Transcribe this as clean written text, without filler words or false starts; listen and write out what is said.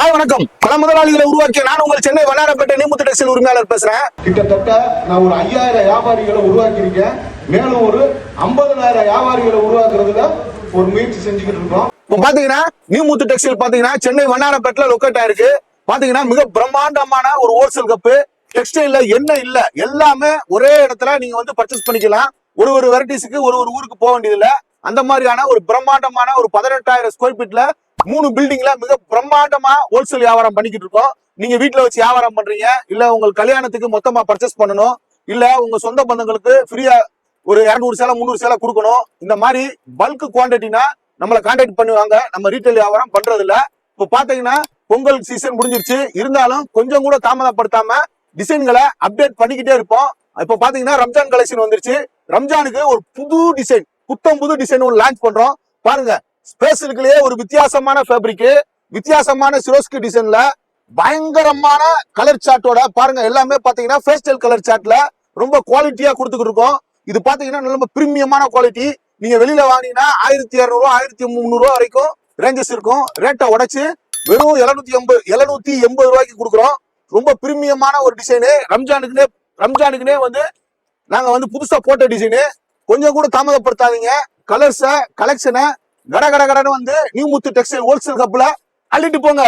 Hi வணக்கம். பல முதலாளிகளை உருவாக்கிய நான் உங்கள் சென்னை வண்ணாரப்பேட்டை நீமுத்து டெக்ஸ்டைல் உரிமையாளர் பேசுறேன். கிட்டத்தட்ட நான் ஒரு 5000 வியாபாரிகளை உருவாக்கியிருக்கேன். மேலும் ஒரு 50000 வியாபாரிகளை உருவாக்குறதுல ஒரு முயற்சி செஞ்சுக்கிட்டு இருக்கோம். இப்போ பாத்தீங்கன்னா நீமுத்து டெக்ஸ்டைல் பாத்தீங்கன்னா சென்னை வண்ணாரப்பேட்டில் லொக்கேட் ஆயிருக்கு. பாத்தீங்கன்னா மிக பிரம்மாண்டமான ஒரு ஹோல்சேல் கப்பு. டெக்ஸ்டைல்ல என்ன இல்ல எல்லாமே ஒரே இடத்துல நீங்க வந்து பர்ச்சேஸ் பண்ணிக்கலாம். ஒரு வெரைட்டிஸ்க்கு ஒரு ஊருக்கு போக வேண்டியது இல்ல. அந்த மாதிரியான ஒரு பிரம்மாண்டமான ஒரு 18000 ஸ்கொயர் ஃபீட்ல 3 பில்டிங்ல மிக பிரம்மாண்டமா ஹோல்சேல் வியாபாரம் பண்ணிக்கிட்டு இருக்கோம். நீங்க வீட்டுல வச்சு வியாபாரம் பண்றீங்க, இல்ல உங்க கல்யாணத்துக்கு மொத்தமா பர்ச்சேஸ் பண்ணணும், இல்ல உங்க சொந்த பந்தங்களுக்கு ஃப்ரீயா ஒரு 200 சேலை 300 சேலை கொடுக்கணும். இந்த மாதிரி பல்க் குவான்டிட்டினா நம்மளை கான்டாக்ட் பண்ணுவாங்க. நம்ம ரீட்டைல் வியாபாரம் பண்றது இல்ல. இப்போ பாத்தீங்கன்னா பொங்கல் சீசன் முடிஞ்சிருச்சு, இருந்தாலும் கொஞ்சம் கூட தாமதப்படுத்தாம டிசைன்களை அப்டேட் பண்ணிக்கிட்டே இருப்போம். இப்போ பாத்தீங்கன்னா ரம்ஜான் கலெக்ஷன் வந்துருச்சு. ரம்ஜானுக்கு ஒரு புது டிசைன், புது டிசைன் ஒன்று லான்ச் பண்றோம். பாருங்க, ஸ்பேஸ்லயே ஒரு வித்தியாசமான ஃபேப்ரிக், வித்தியாசமான சிரோஸ்கி டிசைன்ல பயங்கரமான கலர் சார்ட்டோட பாருங்க. எல்லாமே பாத்தீங்கன்னா பேஸ்டல் கலர் சார்ட்ல ரொம்ப குவாலிட்டியா கொடுத்துக்கிட்டு இருக்கோம். இது பாத்தீங்கன்னா நல்ல பிரீமியமான குவாலிட்டி. நீங்க வெளியில வாங்கினீங்கன்னா 1200 1300 வரைக்கும் ரேஞ்சஸ் இருக்கும். ரேட்டை உடைச்சு வெறும் 780 ரூபாய்க்கு கொடுக்குறோம். ரொம்ப பிரீமியமான ஒரு டிசைனு. ரம்ஜானுக்குனே வந்து நாங்க வந்து புதுசா போட்ட டிசைனு. கொஞ்சம் கூட தாமதப்படுத்தாதீங்க. கலர்ஸ கலெக்ஷனை கடன்னு வந்து நீமுத்து டெக்ஸ்டைல் ஹோல்சேல் கப்ல அள்ளிட்டு போங்க.